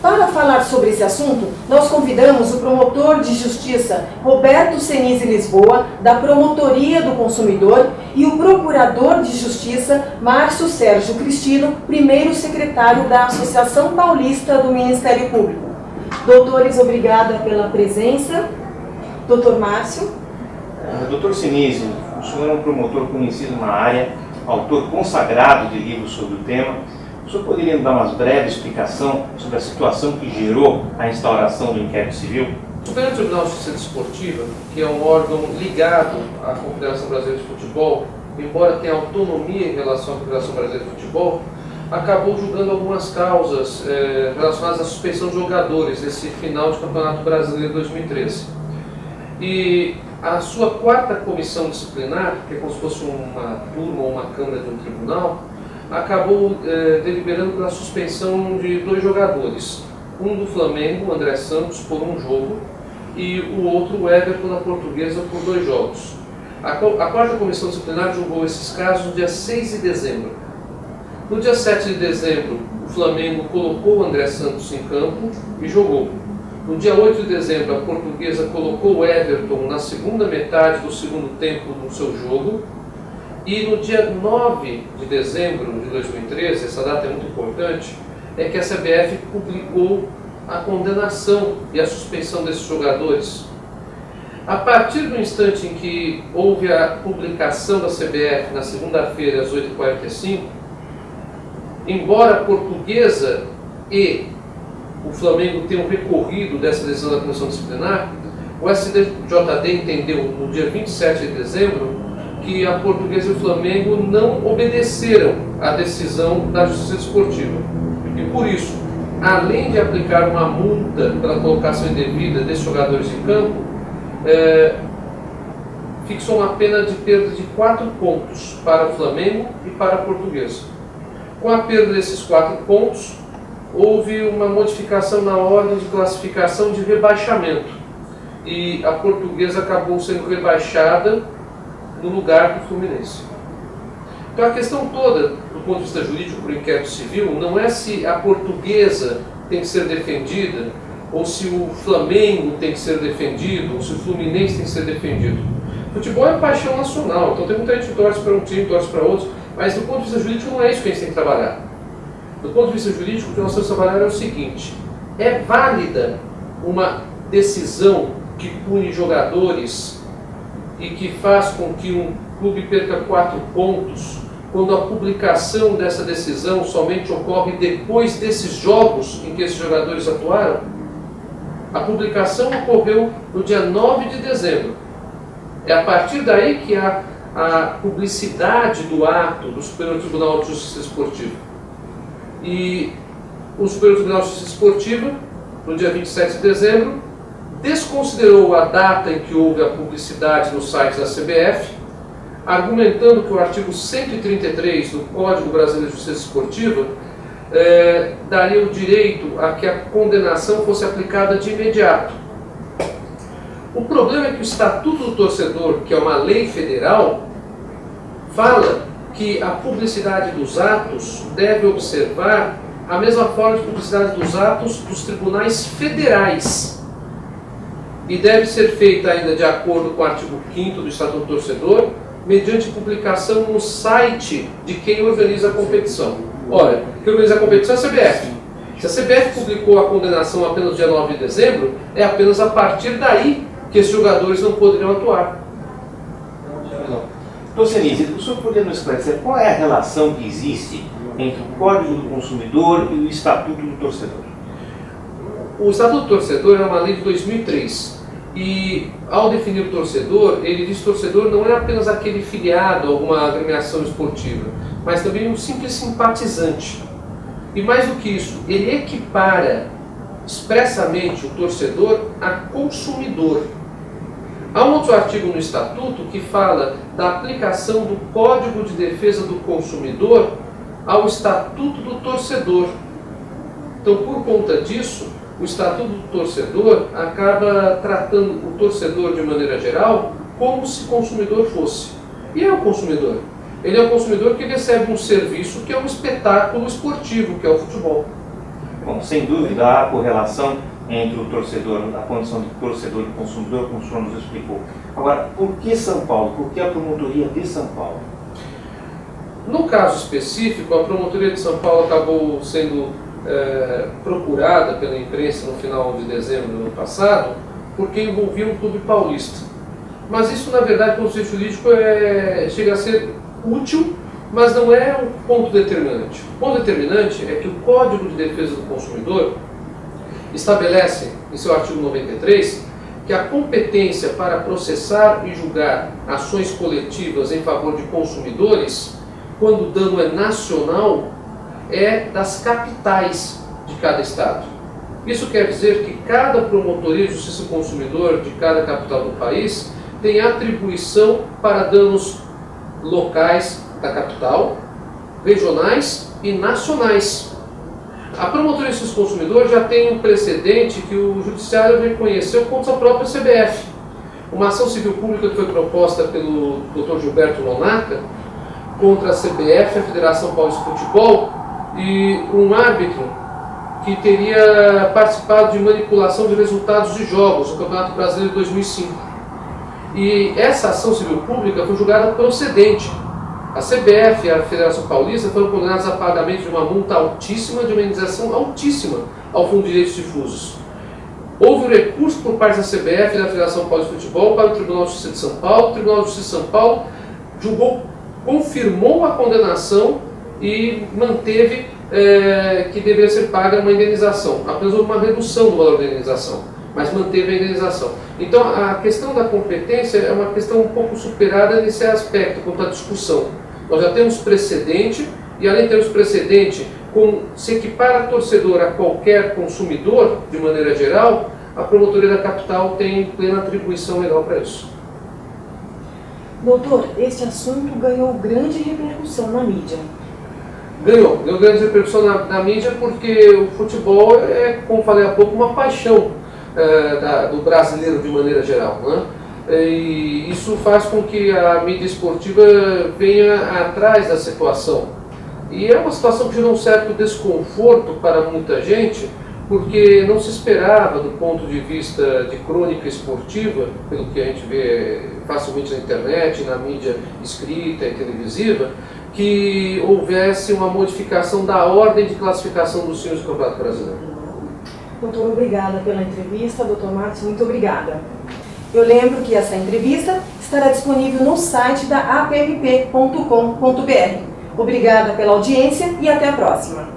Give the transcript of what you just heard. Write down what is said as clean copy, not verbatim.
Para falar sobre esse assunto, nós convidamos o promotor de justiça Roberto Senise Lisboa, da Promotoria do Consumidor, e o procurador de justiça Márcio Sérgio Cristino, primeiro secretário da Associação Paulista do Ministério Público. Doutores, obrigada pela presença. Doutor Márcio. Doutor Senise, o senhor é um promotor conhecido na área, autor consagrado de livros sobre o tema. O senhor poderia nos dar uma breve explicação sobre a situação que gerou a instauração do inquérito civil? O Superior Tribunal de Justiça Desportiva, que é um órgão ligado à Confederação Brasileira de Futebol, embora tenha autonomia em relação à Confederação Brasileira de Futebol, acabou julgando algumas causas relacionadas à suspensão de jogadores nesse final de Campeonato Brasileiro 2013. E a sua quarta comissão disciplinar, que é como se fosse uma turma ou uma câmara de um tribunal, acabou deliberando pela suspensão de 2 jogadores. Um do Flamengo, André Santos, por 1 jogo, e o outro, o Everton, da Portuguesa, por 2 jogos. A quarta comissão disciplinar julgou esses casos no dia 6 de dezembro. No dia 7 de dezembro, o Flamengo colocou o André Santos em campo e jogou. No dia 8 de dezembro, a Portuguesa colocou o Everton na segunda metade do segundo tempo do seu jogo. E no dia 9 de dezembro de 2013, essa data é muito importante, é que a CBF publicou a condenação e a suspensão desses jogadores. A partir do instante em que houve a publicação da CBF, na segunda-feira, às 8h45, embora a Portuguesa e o Flamengo tenham recorrido dessa decisão da comissão disciplinar, o STJD entendeu no dia 27 de dezembro que a Portuguesa e o Flamengo não obedeceram à decisão da Justiça Desportiva. E por isso, além de aplicar uma multa pela colocação indevida desses jogadores em campo, fixou uma pena de perda de 4 pontos para o Flamengo e para a Portuguesa. Com a perda desses 4 pontos, houve uma modificação na ordem de classificação de rebaixamento. E a Portuguesa acabou sendo rebaixada no lugar do Fluminense. Então a questão toda, do ponto de vista jurídico para o inquérito civil, não é se a Portuguesa tem que ser defendida, ou se o Flamengo tem que ser defendido, ou se o Fluminense tem que ser defendido. Futebol é paixão nacional, então tem muita gente que torce para um time, torce para outro, mas do ponto de vista jurídico não é isso que a gente tem que trabalhar. Do ponto de vista jurídico, o que nós temos que trabalhar é o seguinte: é válida uma decisão que pune jogadores e que faz com que um clube perca 4 pontos, quando a publicação dessa decisão somente ocorre depois desses jogos em que esses jogadores atuaram? A publicação ocorreu no dia 9 de dezembro. É a partir daí que há a publicidade do ato do Superior Tribunal de Justiça Desportiva. E o Superior Tribunal de Justiça Desportiva, no dia 27 de dezembro, desconsiderou a data em que houve a publicidade no site da CBF, argumentando que o artigo 133 do Código Brasileiro de Justiça Desportiva daria o direito a que a condenação fosse aplicada de imediato. O problema é que o Estatuto do Torcedor, que é uma lei federal, fala que a publicidade dos atos deve observar a mesma forma de publicidade dos atos dos tribunais federais. E deve ser feita ainda de acordo com o artigo 5º do Estatuto do Torcedor, mediante publicação no site de quem organiza a competição. Ora, quem organiza a competição é a CBF. Se a CBF publicou a condenação apenas no dia 9 de dezembro, é apenas a partir daí que esses jogadores não poderiam atuar. Doutor Senise, o senhor poderia nos esclarecer qual é a relação que existe entre o Código do Consumidor e o Estatuto do Torcedor? O Estatuto do Torcedor é uma lei de 2003 e, ao definir o torcedor, ele diz que o torcedor não é apenas aquele filiado a alguma agremiação esportiva, mas também um simples simpatizante. E mais do que isso, ele equipara expressamente o torcedor a consumidor. Há um outro artigo no Estatuto que fala da aplicação do Código de Defesa do Consumidor ao Estatuto do Torcedor. Então, por conta disso, o Estatuto do Torcedor acaba tratando o torcedor, de maneira geral, como se consumidor fosse. E é o consumidor. Ele é o consumidor que recebe um serviço que é um espetáculo esportivo, que é o futebol. Bom, sem dúvida há correlação entre o torcedor, a condição de torcedor e consumidor, como o senhor nos explicou. Agora, por que São Paulo? Por que a promotoria de São Paulo? No caso específico, a promotoria de São Paulo acabou sendo procurada pela imprensa no final de dezembro do ano passado, porque envolvia um clube paulista. Mas isso, na verdade, do ponto de vista jurídico, chega a ser útil, mas não é um ponto determinante. O ponto determinante é que o Código de Defesa do Consumidor estabelece, em seu artigo 93, que a competência para processar e julgar ações coletivas em favor de consumidores, quando o dano é nacional, é das capitais de cada estado. Isso quer dizer que cada promotoria de justiça do consumidor de cada capital do país tem atribuição para danos locais da capital, regionais e nacionais. A promotoria de justiça do consumidor já tem um precedente que o judiciário reconheceu contra a própria CBF. Uma ação civil pública que foi proposta pelo Dr. Gilberto Nonaca contra a CBF, a Federação Paulista de Futebol, e um árbitro que teria participado de manipulação de resultados de jogos no Campeonato Brasileiro de 2005. E essa ação civil pública foi julgada procedente. A CBF e a Federação Paulista foram condenadas a pagamento de uma multa altíssima, de uma indenização altíssima ao Fundo de Direitos Difusos. Houve um recurso por parte da CBF e da Federação Paulista de Futebol para o Tribunal de Justiça de São Paulo. O Tribunal de Justiça de São Paulo julgou, confirmou a condenação e manteve que deveria ser paga uma indenização. Apenas houve uma redução do valor da indenização, mas manteve a indenização. Então, a questão da competência é uma questão um pouco superada nesse aspecto, quanto à discussão. Nós já temos precedente, e além de termos precedente, com se equipar a torcedor a qualquer consumidor, de maneira geral, a promotoria da capital tem plena atribuição legal para isso. Doutor, este assunto ganhou grande repercussão na mídia. Ganhou grande repercussão na mídia porque o futebol é, como falei há pouco, uma paixão do brasileiro de maneira geral, né? E isso faz com que a mídia esportiva venha atrás da situação. E é uma situação que gerou um certo desconforto para muita gente, porque não se esperava, do ponto de vista de crônica esportiva, pelo que a gente vê facilmente na internet, na mídia escrita e televisiva, que houvesse uma modificação da ordem de classificação dos times do Campeonato Brasileiro. Doutor, obrigada pela entrevista. Doutor Marcos, muito obrigada. Eu lembro que essa entrevista estará disponível no site da apmp.com.br. Obrigada pela audiência e até a próxima.